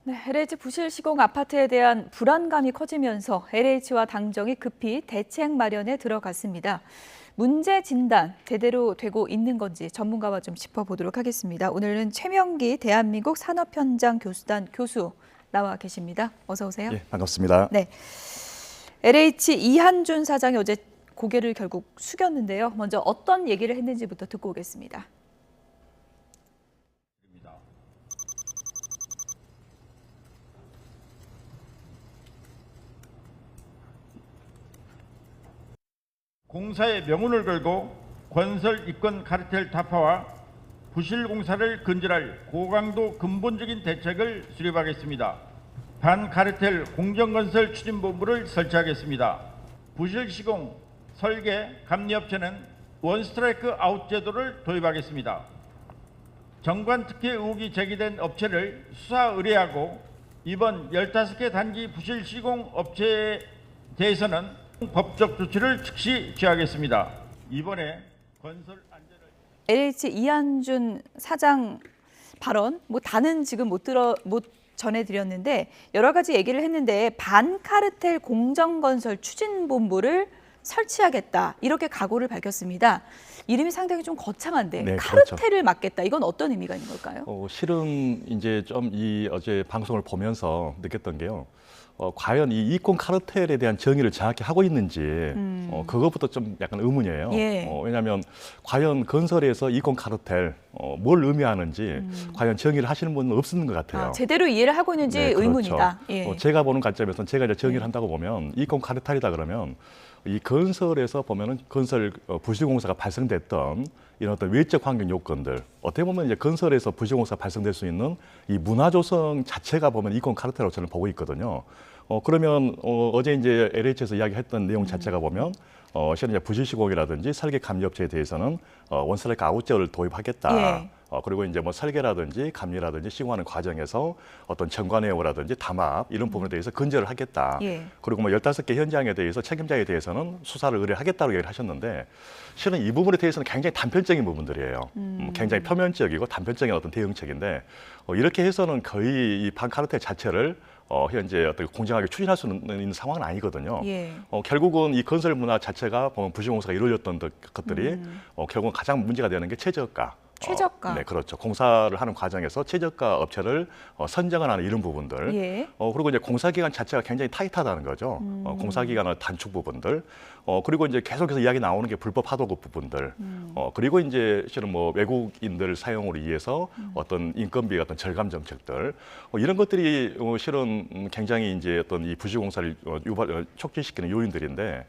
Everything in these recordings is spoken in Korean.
네, LH 부실 시공 아파트에 대한 불안감이 커지면서 LH와 당정이 급히 대책 마련에 들어갔습니다. 문제 진단 제대로 되고 있는 건지 전문가와 좀 짚어보도록 하겠습니다. 오늘은 최명기 대한민국 산업현장 교수단 교수 나와 계십니다. 어서 오세요. 예, 반갑습니다. 네, LH 이한준 사장이 어제 고개를 결국 숙였는데요. 먼저 어떤 얘기를 했는지부터 듣고 오겠습니다. 공사의 명운을 걸고 건설 이권 카르텔 타파와 부실 공사를 근절할 고강도 근본적인 대책을 수립하겠습니다. 반카르텔 공정건설 추진본부를 설치하겠습니다. 부실 시공, 설계, 감리업체는 원스트라이크 아웃 제도를 도입하겠습니다. 정관 특혜 의혹이 제기된 업체를 수사 의뢰하고 이번 15개 단기 부실 시공 업체에 대해서는 법적 조치를 즉시 취하겠습니다. 이번에 건설 안전을 LH 이한준 사장 발언 다는 지금 못 전해드렸는데 여러 가지 얘기를 했는데 반카르텔 공정건설 추진본부를 설치하겠다 이렇게 각오를 밝혔습니다. 이름이 상당히 좀 거창한데 네, 카르텔을 그렇죠. 막겠다 이건 어떤 의미가 있는 걸까요? 실은 이제 좀 어제 방송을 보면서 느꼈던 게요. 과연 이 이권 카르텔에 대한 정의를 정확히 하고 있는지 그것부터 좀 약간 의문이에요. 예. 왜냐하면 과연 건설에서 이권 카르텔 뭘 의미하는지 과연 정의를 하시는 분은 없는 것 같아요. 제대로 이해를 하고 있는지 네, 그렇죠. 의문이다. 예. 제가 보는 관점에서는 제가 이제 정의를 한다고 보면 이권 카르텔이다 그러면 이 건설에서 보면은 건설 부실공사가 발생됐던 이런 어떤 외적 환경 요건들 어떻게 보면 이제 건설에서 부실공사가 발생될 수 있는 이 문화 조성 자체가 보면 이권 카르텔로 저는 보고 있거든요. 그러면 어제 이제 LH에서 이야기했던 내용 자체가 보면 실은 이제 부실시공이라든지 설계 감리업체에 대해서는 원스트라이크 아웃제어를 도입하겠다. 예. 그리고 이제 뭐 설계라든지 감리라든지 시공하는 과정에서 어떤 정관예우라든지 담합 이런 부분에 대해서 근절을 하겠다. 예. 그리고 뭐 15개 현장에 대해서 책임자에 대해서는 수사를 의뢰하겠다고 얘기를 하셨는데 실은 이 부분에 대해서는 굉장히 단편적인 부분들이에요. 굉장히 표면적이고 단편적인 어떤 대응책인데 이렇게 해서는 거의 이 반카르텔 자체를 현재 어떻게 공정하게 추진할 수 있는 상황은 아니거든요. 예. 결국은 이 건설 문화 자체가 보면 부실공사가 이루어졌던 것들이 결국은 가장 문제가 되는 게 최저가. 최저가. 네, 그렇죠. 공사를 하는 과정에서 최저가 업체를 선정을 하는 이런 부분들. 예. 그리고 이제 공사 기간 자체가 굉장히 타이트하다는 거죠. 공사 기간의 단축 부분들. 그리고 이제 계속해서 이야기 나오는 게 불법 하도급 부분들. 그리고 이제 실은 뭐 외국인들 사용을 위해서 어떤 인건비 같은 절감 정책들. 이런 것들이 실은 굉장히 이제 어떤 이 부실공사를 촉진시키는 요인들인데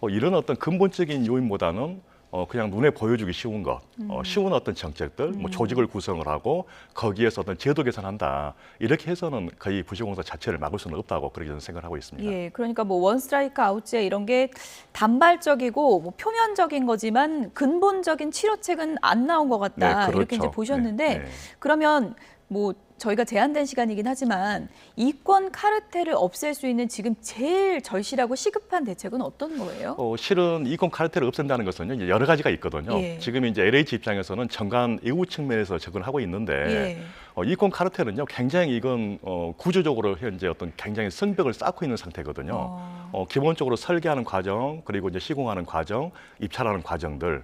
이런 어떤 근본적인 요인보다는 그냥 눈에 보여주기 쉬운 것, 쉬운 어떤 정책들, 뭐 조직을 구성을 하고 거기에서 어떤 제도 개선한다. 이렇게 해서는 거의 부실공사 자체를 막을 수는 없다고 그렇게 저는 생각을 하고 있습니다. 예, 그러니까 뭐 원스트라이크 아웃제 이런 게 단발적이고 뭐 표면적인 거지만 근본적인 치료책은 안 나온 것 같다. 네, 그렇죠. 이렇게 이제 보셨는데 네, 네. 그러면 뭐 저희가 제한된 시간이긴 하지만 이권 카르텔을 없앨 수 있는 지금 제일 절실하고 시급한 대책은 어떤 거예요? 실은 이권 카르텔을 없앤다는 것은 이제 여러 가지가 있거든요. 예. 지금 지금 이제 LH 입장에서는 정관 예우 측면에서 접근을 하고 있는데 예. 이권 카르텔은요 굉장히 이건 구조적으로 현재 어떤 굉장히 성벽을 쌓고 있는 상태거든요. 기본적으로 설계하는 과정 그리고 이제 시공하는 과정, 입찰하는 과정들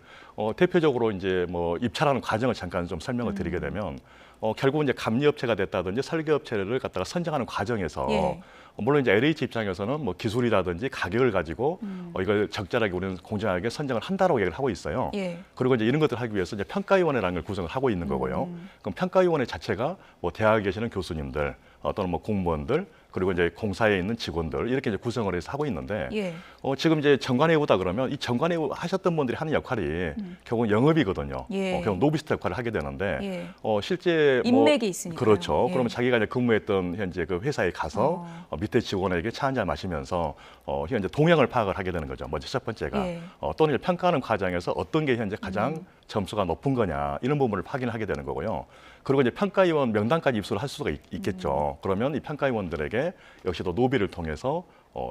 대표적으로 이제 뭐 입찰하는 과정을 잠깐 좀 설명을 드리게 되면 결국은 이제 감리업체가 됐다든지 설계업체를 갖다가 선정하는 과정에서 예. 물론 이제 LH 입장에서는 뭐 기술이라든지 가격을 가지고 이걸 적절하게 우리는 공정하게 선정을 한다라고 얘기를 하고 있어요. 예. 그리고 이제 이런 것들을 하기 위해서 이제 평가위원회라는 걸 구성을 하고 있는 거고요. 그럼 평가위원회 자체가 뭐 대학에 계시는 교수님들 또는 뭐 공무원들 그리고 이제 공사에 있는 직원들 이렇게 이제 구성을 해서 하고 있는데 예. 지금 이제 정관예우다 그러면 이 정관예우 하셨던 분들이 하는 역할이 결국은 영업이거든요. 예. 결국 노비스트 역할을 하게 되는데 예. 실제 인맥이 있으니까요. 그렇죠. 예. 그러면 자기가 이제 근무했던 현재 그 회사에 가서 밑에 직원에게 차 한잔 마시면서 현재 동향을 파악을 하게 되는 거죠. 먼저 첫 번째가 예. 또는 이제 평가하는 과정에서 어떤 게 현재 가장 점수가 높은 거냐 이런 부분을 확인을 하게 되는 거고요. 그리고 이제 평가위원 명단까지 입수를 할 수가 있겠죠. 그러면 이 평가위원들에게 역시 또 노비를 통해서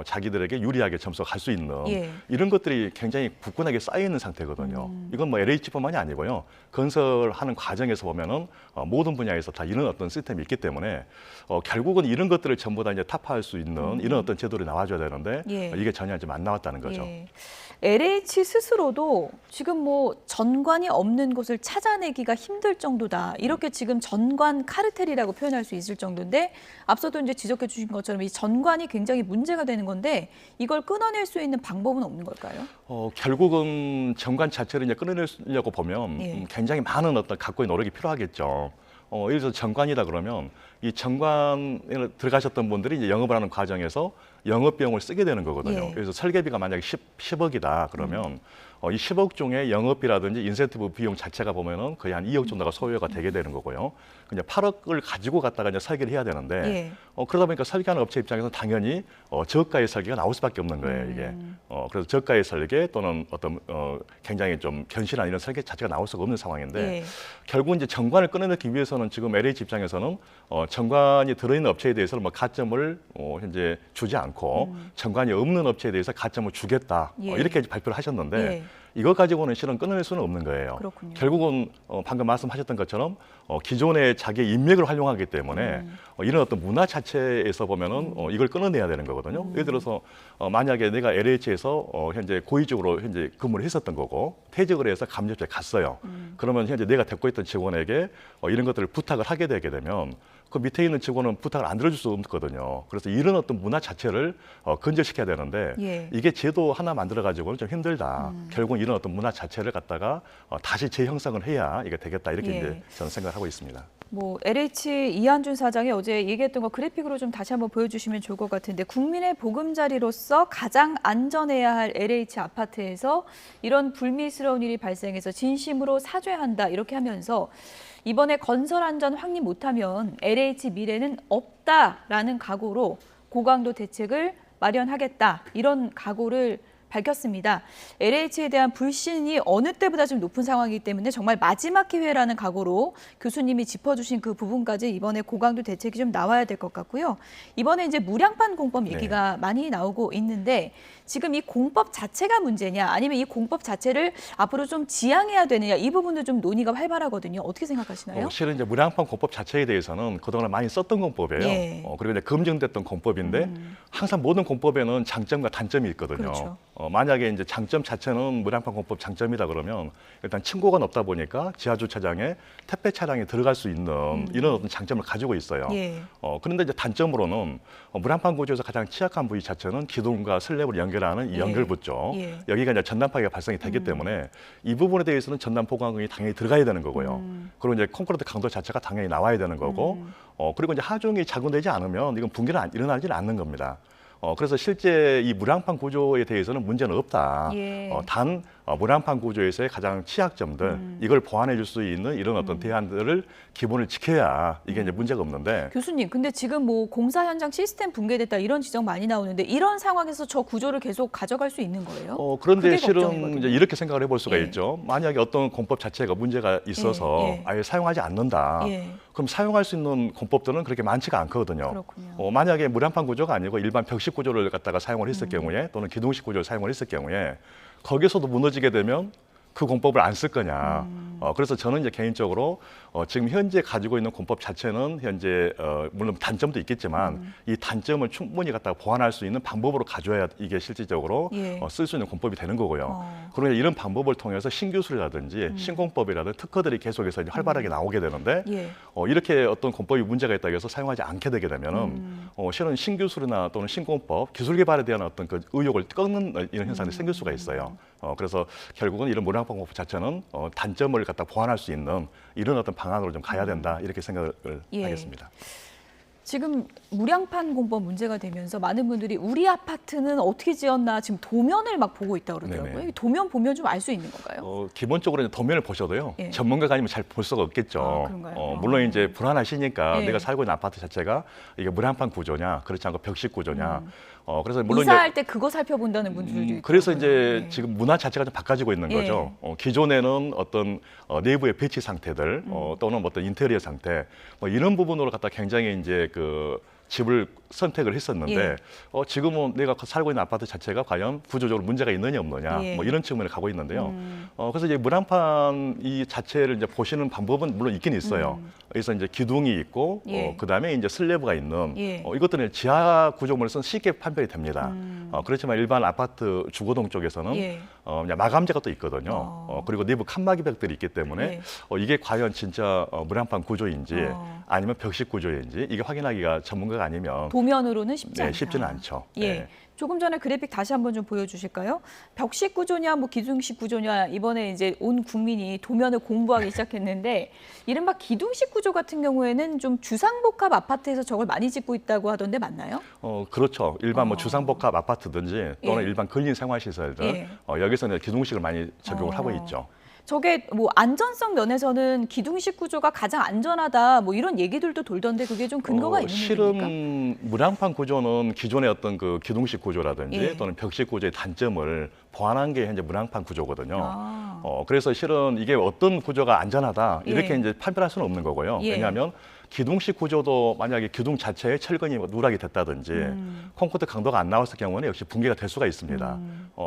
자기들에게 유리하게 점수가 갈 수 있는 예. 이런 것들이 굉장히 굳건하게 쌓여 있는 상태거든요. 이건 뭐 LH뿐만이 아니고요. 건설하는 과정에서 보면은 모든 분야에서 다 이런 어떤 시스템이 있기 때문에 결국은 이런 것들을 전부 다 이제 타파할 수 있는 이런 어떤 제도를 나와줘야 되는데 예. 이게 전혀 지금 안 나왔다는 거죠. 예. LH 스스로도 지금 뭐 전관이 없는 곳을 찾아내기가 힘들 정도다. 이렇게 지금 전관 카르텔이라고 표현할 수 있을 정도인데 앞서도 이제 지적해 주신 것처럼 이 전관이 굉장히 문제가 되는 건데 이걸 끊어낼 수 있는 방법은 없는 걸까요? 결국은 전관 자체를 이제 끊어내려고 보면 예. 굉장히 많은 어떤 각고의 노력이 필요하겠죠. 예를 들어서 전관이다 그러면 이 전관에 들어가셨던 분들이 이제 영업을 하는 과정에서 영업 비용을 쓰게 되는 거거든요. 예. 그래서 설계비가 만약에 10억이다 그러면 이 10억 중에 영업비라든지 인센티브 비용 자체가 보면은 거의 한 2억 정도가 소요가 되게 되는 거고요. 그냥 8억을 가지고 갔다가 이제 설계를 해야 되는데 예. 그러다 보니까 설계하는 업체 입장에서는 당연히 저가의 설계가 나올 수밖에 없는 거예요, 이게. 그래서 저가의 설계 또는 어떤 굉장히 좀 견실한 이런 설계 자체가 나올 수가 없는 상황인데 예. 결국 이제 전관을 끊어내기 위해서는 지금 LH 입장에서는 전관이 들어있는 업체에 대해서는 뭐 가점을 현재 주지 않고 전관이 없는 업체에 대해서 가점을 주겠다 예. 이렇게 발표를 하셨는데 예. 이거 가지고는 실은 끊어낼 수는 없는 거예요. 그렇군요. 결국은 방금 말씀하셨던 것처럼 기존의 자기의 인맥을 활용하기 때문에 이런 어떤 문화 자체에서 보면은 이걸 끊어내야 되는 거거든요. 예를 들어서 만약에 내가 LH에서 현재 고의적으로 현재 근무를 했었던 거고 퇴직을 해서 감정처에 갔어요. 그러면 현재 내가 데리고 있던 직원에게 이런 것들을 부탁을 하게 되게 되면 그 밑에 있는 직원은 부탁을 안 들어줄 수 없거든요. 그래서 이런 어떤 문화 자체를 건절시켜야 되는데 예. 이게 제도 하나 만들어 가지고는 좀 힘들다. 결국은 이런 어떤 문화 자체를 갖다가 다시 재형성을 해야 이게 되겠다. 이렇게 예. 이제 저는 생각을 하고 있습니다. 뭐 LH 이한준 사장이 어제 얘기했던 거 그래픽으로 좀 다시 한번 보여주시면 좋을 것 같은데 국민의 보금자리로서 가장 안전해야 할 LH 아파트에서 이런 불미스러운 일이 발생해서 진심으로 사죄한다 이렇게 하면서 이번에 건설 안전 확립 못하면 LH 미래는 없다라는 각오로 고강도 대책을 마련하겠다 이런 각오를 밝혔습니다. LH에 대한 불신이 어느 때보다 좀 높은 상황이기 때문에 정말 마지막 기회라는 각오로 교수님이 짚어주신 그 부분까지 이번에 고강도 대책이 좀 나와야 될 것 같고요. 이번에 이제 무량판 공법 얘기가 많이 나오고 있는데 지금 이 공법 자체가 문제냐 아니면 이 공법 자체를 앞으로 좀 지양해야 되느냐 이 부분도 좀 논의가 활발하거든요. 어떻게 생각하시나요? 실은 이제 무량판 공법 자체에 대해서는 그동안 많이 썼던 공법이에요. 예. 그리고 이제 검증됐던 공법인데 항상 모든 공법에는 장점과 단점이 있거든요. 그렇죠. 만약에 이제 장점 자체는 무량판 공법 장점이다 그러면 일단 층고가 높다 보니까 지하 주차장에 택배 차량이 들어갈 수 있는 이런 어떤 장점을 가지고 있어요. 예. 그런데 이제 단점으로는 무량판 구조에서 가장 취약한 부위 자체는 기둥과 슬랩을 연결하는 이 예. 연결부 쪽 예. 여기가 이제 전담파괴가 발생이 되기 때문에 이 부분에 대해서는 전담 보강이 당연히 들어가야 되는 거고요. 그리고 이제 콘크리트 강도 자체가 당연히 나와야 되는 거고 그리고 이제 하중이 작동되지 않으면 이건 붕괴는 일어나지는 않는 겁니다. 그래서 실제 이 무량판 구조에 대해서는 문제는 없다. 예. 단 무량판 구조에서의 가장 취약점들 이걸 보완해 줄 수 있는 이런 어떤 대안들을 기본을 지켜야 이게 이제 문제가 없는데 교수님, 근데 지금 뭐 공사 현장 시스템 붕괴됐다 이런 지적 많이 나오는데 이런 상황에서 저 구조를 계속 가져갈 수 있는 거예요? 그런데 그게 실은 걱정이거든요. 이제 이렇게 생각을 해볼 수가 예. 있죠. 만약에 어떤 공법 자체가 문제가 있어서 예. 아예 사용하지 않는다. 예. 그럼 사용할 수 있는 공법들은 그렇게 많지가 않거든요. 그렇군요. 만약에 무량판 구조가 아니고 일반 벽식 구조를 갖다가 사용을 했을 경우에 또는 기둥식 구조를 사용을 했을 경우에 거기서도 무너지게 되면 그 공법을 안 쓸 거냐. 그래서 저는 이제 개인적으로 지금 현재 가지고 있는 공법 자체는 현재 물론 단점도 있겠지만 이 단점을 충분히 갖다가 보완할 수 있는 방법으로 가져야 이게 실질적으로 예. 쓸 수 있는 공법이 되는 거고요. 그러면 이런 방법을 통해서 신기술이라든지 신공법이라든지 특허들이 계속해서 이제 활발하게 나오게 되는데 예. 이렇게 어떤 공법이 문제가 있다고 해서 사용하지 않게 되게 되면은 실은 신기술이나 또는 신공법, 기술 개발에 대한 어떤 그 의욕을 끊는 이런 현상이 생길 수가 있어요. 그래서 결국은 이런 무량판 공법 자체는 단점을 갖다 보완할 수 있는 이런 어떤 방안으로 좀 가야 된다 이렇게 생각을 예. 하겠습니다. 지금 무량판 공법 문제가 되면서 많은 분들이 우리 아파트는 어떻게 지었나 지금 도면을 막 보고 있다고 그러더라고요. 네네. 이 도면 보면 좀 알 수 있는 건가요? 기본적으로 이제 도면을 보셔도요. 예. 전문가가 아니면 잘 볼 수가 없겠죠. 그런가요? 물론 이제 불안하시니까 예. 내가 살고 있는 아파트 자체가 이게 무량판 구조냐, 그렇지 않고 벽식 구조냐. 그래서 물론 이사할 때 그거 살펴본다는 분들도 있고. 그래서 이제 지금 문화 자체가 좀 바꿔지고 있는 예. 거죠. 기존에는 어떤 내부의 배치 상태들 또는 어떤 인테리어 상태 이런 부분으로 갖다 굉장히 이제 그 집을 선택을 했었는데 예. 지금은 내가 살고 있는 아파트 자체가 과연 구조적으로 문제가 있느냐 없느냐 예. 뭐 이런 측면을 가고 있는데요. 그래서 이제 무난판 이 자체를 이제 보시는 방법은 물론 있긴 있어요. 그래서 이제 기둥이 있고 예. 그다음에 이제 슬래브가 있는 예. 이것들은 지하 구조물로서는 쉽게 판별이 됩니다. 그렇지만 일반 아파트 주거동 쪽에서는 예. 그냥 마감재가 또 있거든요. 그리고 내부 칸막이 벽들이 있기 때문에 예. 이게 과연 진짜 무난판 구조인지 아니면 벽식 구조인지 이게 확인하기가 전문가가 아니면 도면으로는 쉽지 않다. 쉽지는 않죠. 예. 네. 조금 전에 그래픽 다시 한번 좀 보여주실까요? 벽식 구조냐, 뭐 기둥식 구조냐, 이번에 이제 온 국민이 도면을 공부하기 시작했는데, 이른바 기둥식 구조 같은 경우에는 좀 주상복합 아파트에서 저걸 많이 짓고 있다고 하던데 맞나요? 그렇죠. 일반 뭐 주상복합 아파트든지 또는 예. 일반 근린 생활시설들 예. 여기서는 기둥식을 많이 적용을 하고 있죠. 저게 뭐 안전성 면에서는 기둥식 구조가 가장 안전하다, 뭐 이런 얘기들도 돌던데 그게 좀 근거가 있는 얘기입니까? 실은 무난판 구조는 기존의 어떤 그 기둥식 구조라든지 예. 또는 벽식 구조의 단점을 보완한 게 현재 무난판 구조거든요. 아. 그래서 실은 이게 어떤 구조가 안전하다 이렇게 예. 이제 판별할 수는 없는 거고요. 예. 왜냐하면 기둥식 구조도 만약에 기둥 자체에 철근이 누락이 됐다든지 콘크리트 강도가 안 나왔을 경우는 역시 붕괴가 될 수가 있습니다.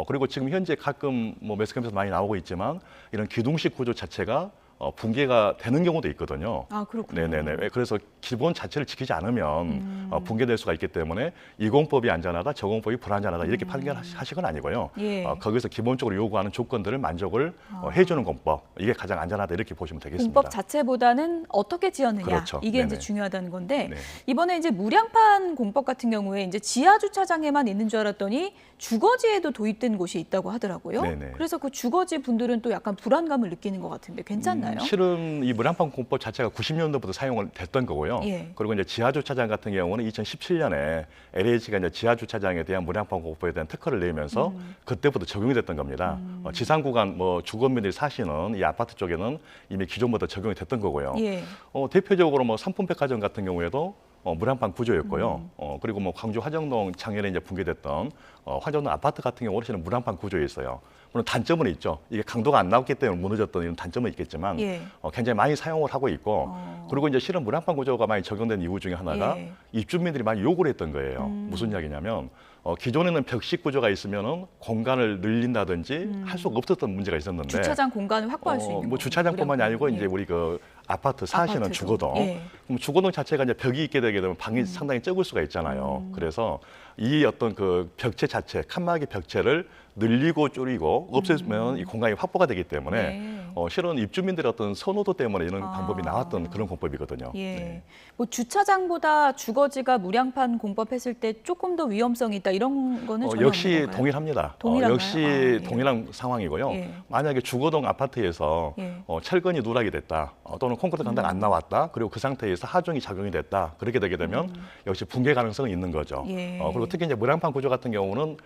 그리고 지금 현재 가끔 뭐 매스컴에서 많이 나오고 있지만 이런 기둥식 구조 자체가 붕괴가 되는 경우도 있거든요. 아, 그렇군요. 네네네. 그래서 기본 자체를 지키지 않으면 붕괴될 수가 있기 때문에 이 공법이 안전하다, 저 공법이 불안전하다 이렇게 판결하실 건 아니고요. 예. 거기서 기본적으로 요구하는 조건들을 만족을 해주는 공법, 이게 가장 안전하다 이렇게 보시면 되겠습니다. 공법 자체보다는 어떻게 지었느냐, 그렇죠. 이게 네네. 이제 중요하다는 건데 네. 이번에 이제 무량판 공법 같은 경우에 이제 지하 주차장에만 있는 줄 알았더니 주거지에도 도입된 곳이 있다고 하더라고요. 네네. 그래서 그 주거지 분들은 또 약간 불안감을 느끼는 것 같은데 괜찮나요? 실은 이 무난판 공법 자체가 90년도부터 사용을 됐던 거고요. 예. 그리고 이제 지하 주차장 같은 경우는 2017년에 LH가 이제 지하 주차장에 대한 무난판 공법에 대한 특허를 내면서 그때부터 적용이 됐던 겁니다. 지상 구간 뭐 주거민들이 사시는 이 아파트 쪽에는 이미 기존부터 적용이 됐던 거고요. 예. 대표적으로 뭐 삼풍백화점 같은 경우에도 무난판 구조였고요. 그리고 뭐 광주 화정동 작년에 이제 붕괴됐던 화정동 아파트 같은 경우 어르신은 무난판 구조에 있어요. 물론 단점은 있죠. 이게 강도가 안 나왔기 때문에 무너졌던 이런 단점은 있겠지만 예. 굉장히 많이 사용을 하고 있고 그리고 이제 실은 무난판 구조가 많이 적용된 이유 중에 하나가 예. 입주민들이 많이 요구를 했던 거예요. 무슨 이야기냐면 기존에는 벽식 구조가 있으면은 공간을 늘린다든지 할 수가 없었던 문제가 있었는데 주차장 공간을 확보할 수 있는 뭐 거군요. 주차장뿐만이 아니고 무량판. 이제 우리 그 아파트 사시는 아파트도. 주거동, 예. 그럼 주거동 자체가 이제 벽이 있게 되게 되면 방이 상당히 적을 수가 있잖아요. 그래서 이 어떤 그 벽체 자체, 칸막이 벽체를 늘리고 줄이고 없애면 이 공간이 확보가 되기 때문에 네. 실은 입주민들의 어떤 선호도 때문에 이런 방법이 나왔던 그런 공법이거든요. 예. 네. 뭐 주차장보다 주거지가 무량판 공법했을 때 조금 더 위험성이 있다 이런 거는 전혀 역시 없는 건가요? 동일합니다. 동일한가요? 역시 예. 동일한 상황이고요. 예. 만약에 주거동 아파트에서 예. 철근이 누락이 됐다, 또는 콘크리트 강도가 안 나왔다, 그리고 그 상태에서 하중이 작용이 됐다, 그렇게 되게 되면 역시 붕괴 가능성은 있는 거죠. 예. 그리고 특히 이제 무량판 구조 같은 경우는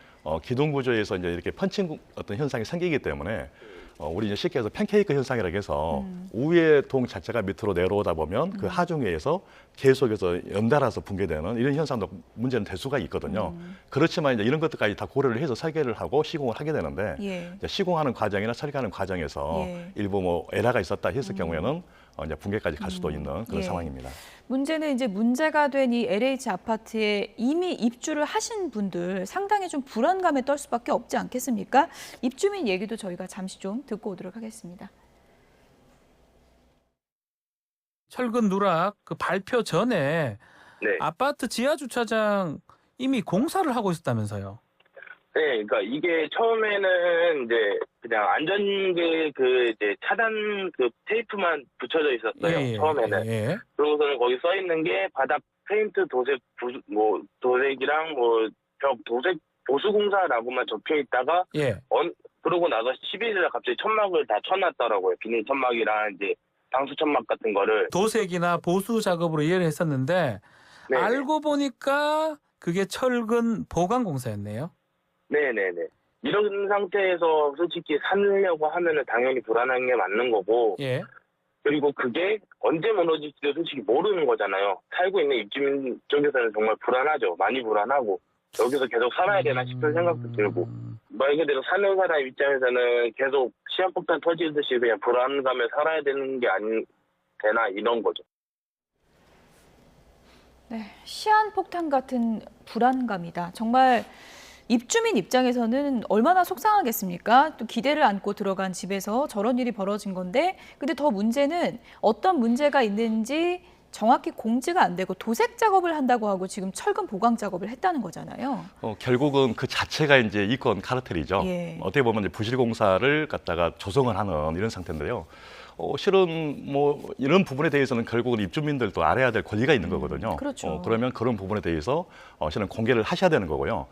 기둥 구조에서 이제 이렇게 펀칭 어떤 현상이 생기기 때문에 우리 이제 쉽게 해서 팬케이크 현상이라고 해서 위에 동 자체가 밑으로 내려오다 보면 그 하중에서 계속해서 연달아서 붕괴되는 이런 현상도 문제는 될 수가 있거든요. 그렇지만 이제 이런 것들까지 다 고려를 해서 설계를 하고 시공을 하게 되는데 예. 이제 시공하는 과정이나 설계하는 과정에서 예. 일부 뭐 에러가 있었다 했을 경우에는 이제 붕괴까지 갈 수도 있는 그런 예. 상황입니다. 문제는 이제 문제가 된 이 LH 아파트에 이미 입주를 하신 분들 상당히 좀 불안감에 떨 수밖에 없지 않겠습니까? 입주민 얘기도 저희가 잠시 좀 듣고 오도록 하겠습니다. 철근 누락 그 발표 전에 네. 아파트 지하 주차장 이미 공사를 하고 있었다면서요. 네, 그러니까 이게 처음에는 이제 그냥 안전계 그 이제 차단 그 테이프만 붙여져 있었어요. 처음에는. 예. 그러고서는 거기 써 있는 게 바닥 페인트 도색 뭐 도색이랑 뭐 벽 도색 보수공사라고만 적혀 있다가 예. 그러고 나서 11일에 갑자기 천막을 다 쳐놨더라고요. 비닐 천막이랑 이제 방수 천막 같은 거를. 도색이나 보수 작업으로 이해를 했었는데 네. 알고 보니까 그게 철근 보강 공사였네요. 네네네. 이런 상태에서 솔직히 살려고 하면은 당연히 불안한 게 맞는 거고. 예. 그리고 그게 언제 무너질지도 솔직히 모르는 거잖아요. 살고 있는 입주민 쪽에서는 정말 불안하죠. 많이 불안하고 여기서 계속 살아야 되나 싶은 생각도 들고 말 그대로 사는 사람 입장에서는 계속 시한폭탄 터지듯이 그냥 불안감에 살아야 되는 게 되나 이런 거죠. 네, 시한폭탄 같은 불안감이다. 정말 입주민 입장에서는 얼마나 속상하겠습니까? 또 기대를 안고 들어간 집에서 저런 일이 벌어진 건데, 근데 더 문제는 어떤 문제가 있는지 정확히 공지가 안 되고 도색 작업을 한다고 하고 지금 철근 보강 작업을 했다는 거잖아요. 결국은 그 자체가 이제 이권 카르텔이죠. 예. 어떻게 보면 이제 부실공사를 갖다가 조성을 하는 이런 상태인데요. 실은 뭐 이런 부분에 대해서는 결국은 입주민들도 알아야 될 권리가 있는 거거든요. 그렇죠. 그러면 그런 부분에 대해서 실은 공개를 하셔야 되는 거고요.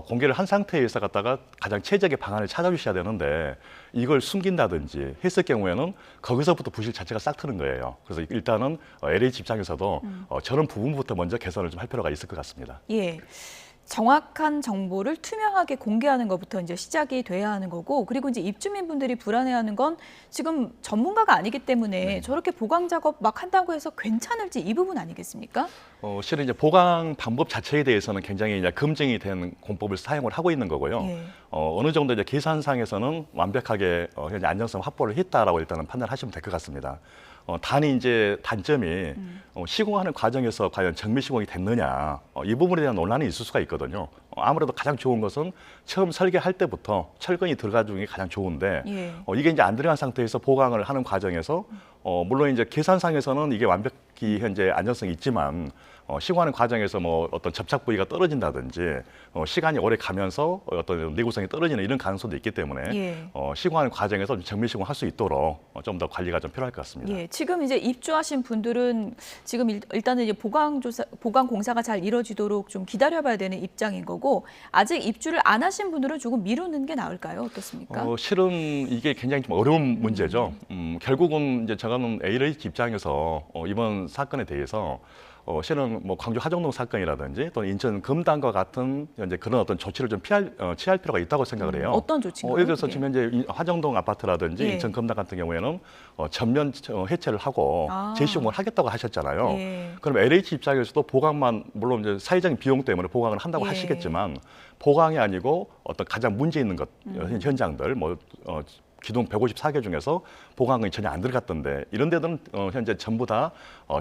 공개를 한 상태에서 갖다가 가장 최적의 방안을 찾아주셔야 되는데 이걸 숨긴다든지 했을 경우에는 거기서부터 부실 자체가 싹 트는 거예요. 그래서 일단은 LH 입장에서도 저런 부분부터 먼저 개선을 좀 할 필요가 있을 것 같습니다. 예. 정확한 정보를 투명하게 공개하는 것부터 이제 시작이 돼야 하는 거고, 그리고 이제 입주민분들이 불안해하는 건 지금 전문가가 아니기 때문에 저렇게 보강 작업 막 한다고 해서 괜찮을지 이 부분 아니겠습니까? 실은 이제 보강 방법 자체에 대해서는 굉장히 이제 검증이 된 공법을 사용을 하고 있는 거고요. 예. 어느 정도 이제 계산상에서는 완벽하게 현재 안정성 확보를 했다라고 일단은 판단하시면 될 것 같습니다. 단위 이제 단점이 시공하는 과정에서 과연 정밀 시공이 됐느냐 이 부분에 대한 논란이 있을 수가 있거든요. 아무래도 가장 좋은 것은 처음 설계할 때부터 철근이 들어가는 게 가장 좋은데 예. 이게 이제 안 들어간 상태에서 보강을 하는 과정에서 물론 이제 계산상에서는 이게 완벽히 현재 안정성이 있지만 시공하는 과정에서 뭐 어떤 접착 부위가 떨어진다든지 시간이 오래 가면서 어떤 내구성이 떨어지는 이런 가능성도 있기 때문에 예. 시공하는 과정에서 정밀 시공할 수 있도록 좀 더 관리가 좀 필요할 것 같습니다. 예, 지금 이제 입주하신 분들은 지금 일단은 이제 보강 공사가 잘 이루어지도록 좀 기다려봐야 되는 입장인 거고, 아직 입주를 안 하신 분들은 조금 미루는 게 나을까요? 어떻습니까? 실은 이게 굉장히 좀 어려운 문제죠. 결국은 이제 저는 LH 입장에서 이번 사건에 대해서 실은 뭐 광주 화정동 사건이라든지 또는 인천 금단과 같은 이제 그런 어떤 조치를 좀 취할 필요가 있다고 생각을 해요. 어떤 조치인가요? 예를 들어서 그게? 지금 현재 화정동 아파트라든지 예. 인천 금단 같은 경우에는 전면 해체를 하고 재시공을 하겠다고 하셨잖아요. 예. 그럼 LH 입장에서도 보강만 물론 이제 사회적인 비용 때문에 보강을 한다고 예. 하시겠지만 보강이 아니고 어떤 가장 문제 있는 것 현장들 뭐 기둥 154개 중에서 보강이 전혀 안 들어갔던데 이런 데는 현재 전부 다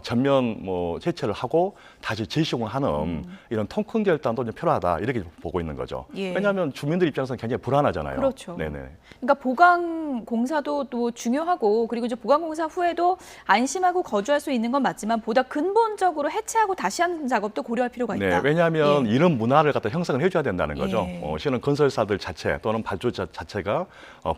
전면 뭐 해체를 하고 다시 재시공을 하는 이런 통 큰 결단도 좀 필요하다 이렇게 보고 있는 거죠. 예. 왜냐하면 주민들 입장에서는 굉장히 불안하잖아요. 그렇죠. 네네. 그러니까 보강 공사도 또 중요하고, 그리고 이제 보강 공사 후에도 안심하고 거주할 수 있는 건 맞지만 보다 근본적으로 해체하고 다시 하는 작업도 고려할 필요가 있다. 네, 왜냐하면 예. 이런 문화를 갖다 형성을 해줘야 된다는 거죠. 예. 실은 건설사들 자체 또는 발주자 자체가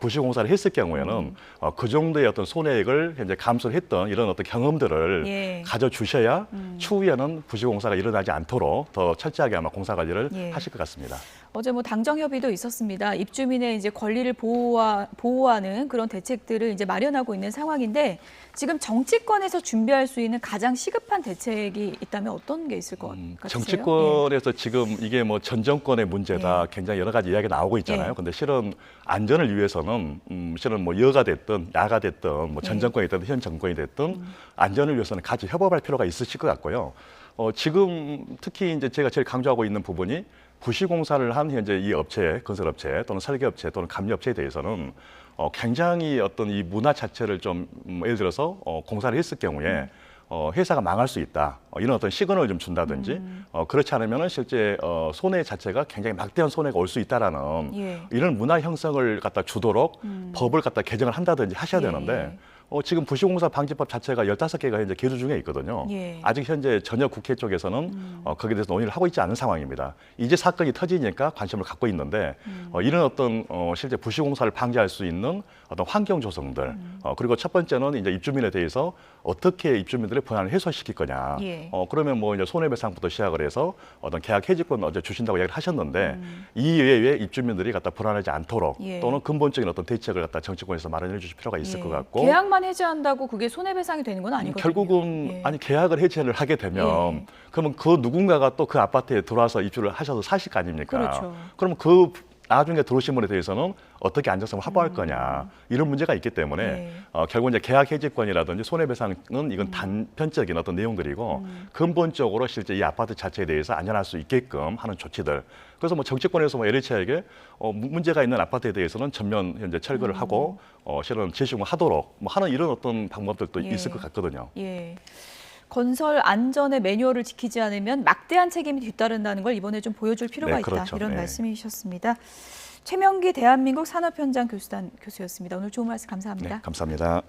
부실공사를 했을 경우에는 그 정도의 어떤 손해액을 현재 감수를 했던 이런 어떤 경험들을 예. 가져주셔야 추후에는 부실공사가 일어나지 않도록 더 철저하게 아마 공사 관리를 예. 하실 것 같습니다. 어제 뭐 당정 협의도 있었습니다. 입주민의 이제 권리를 보호하는 그런 대책들을 이제 마련하고 있는 상황인데, 지금 정치권에서 준비할 수 있는 가장 시급한 대책이 있다면 어떤 게 있을 것 같으세요? 정치권에서 지금 이게 뭐 전 정권의 문제다 굉장히 여러 가지 이야기가 나오고 있잖아요. 예. 근데 실은 안전을 위해서는 실은 뭐 여가 됐든 야가 됐든 뭐 전 정권이 됐든 현 정권이 됐든 안전을 위해서는 같이 협업할 필요가 있으실 것 같고요. 지금 특히 이제 제가 제일 강조하고 있는 부분이 부실공사를 한 현재 이 업체, 건설업체 또는 설계업체 또는 감리업체에 대해서는 굉장히 어떤 이 문화 자체를 좀 예를 들어서 공사를 했을 경우에 회사가 망할 수 있다. 이런 어떤 시그널을 좀 준다든지 그렇지 않으면 실제 손해 자체가 굉장히 막대한 손해가 올 수 있다라는 예. 이런 문화 형성을 갖다 주도록 법을 갖다 개정을 한다든지 하셔야 예. 되는데 지금 부실공사 방지법 자체가 15개가 현재 계류 중에 있거든요. 예. 아직 현재 전혀 국회 쪽에서는 거기에 대해서 논의를 하고 있지 않은 상황입니다. 이제 사건이 터지니까 관심을 갖고 있는데 이런 어떤 실제 부실공사를 방지할 수 있는 어떤 환경 조성들 그리고 첫 번째는 이제 입주민에 대해서 어떻게 입주민들의 불안을 해소시킬 거냐. 예. 그러면 뭐 이제 손해배상부터 시작을 해서 어떤 계약 해지권 어제 주신다고 이야기를 하셨는데 이 이외에 입주민들이 갖다 불안하지 않도록 예. 또는 근본적인 어떤 대책을 갖다 정치권에서 마련해 주실 필요가 있을 예. 것 같고 계약만 해지한다고 그게 손해배상이 되는 건 아니거든요. 결국은 예. 아니 계약을 해지를 하게 되면 예. 그러면 그 누군가가 또 그 아파트에 들어와서 입주를 하셔서 사실 거 아닙니까? 그렇죠. 그럼 그 나중에 들어오신 분에 대해서는 어떻게 안정성을 확보할 거냐 이런 문제가 있기 때문에 예. 결국 이제 계약 해지권이라든지 손해배상은 이건 단편적인 어떤 내용들이고 근본적으로 실제 이 아파트 자체에 대해서 안전할 수 있게끔 하는 조치들. 그래서 뭐 정치권에서 뭐 LH에게 문제가 있는 아파트에 대해서는 전면 현재 철거를 하고 실은 재시공을 하도록 뭐 하는 이런 어떤 방법들도 예. 있을 것 같거든요. 예. 건설 안전의 매뉴얼을 지키지 않으면 막대한 책임이 뒤따른다는 걸 이번에 좀 보여줄 필요가 네, 있다. 그렇죠. 이런 네. 말씀이셨습니다. 최명기 대한민국 산업현장 교수단 교수였습니다. 오늘 좋은 말씀 감사합니다. 네, 감사합니다.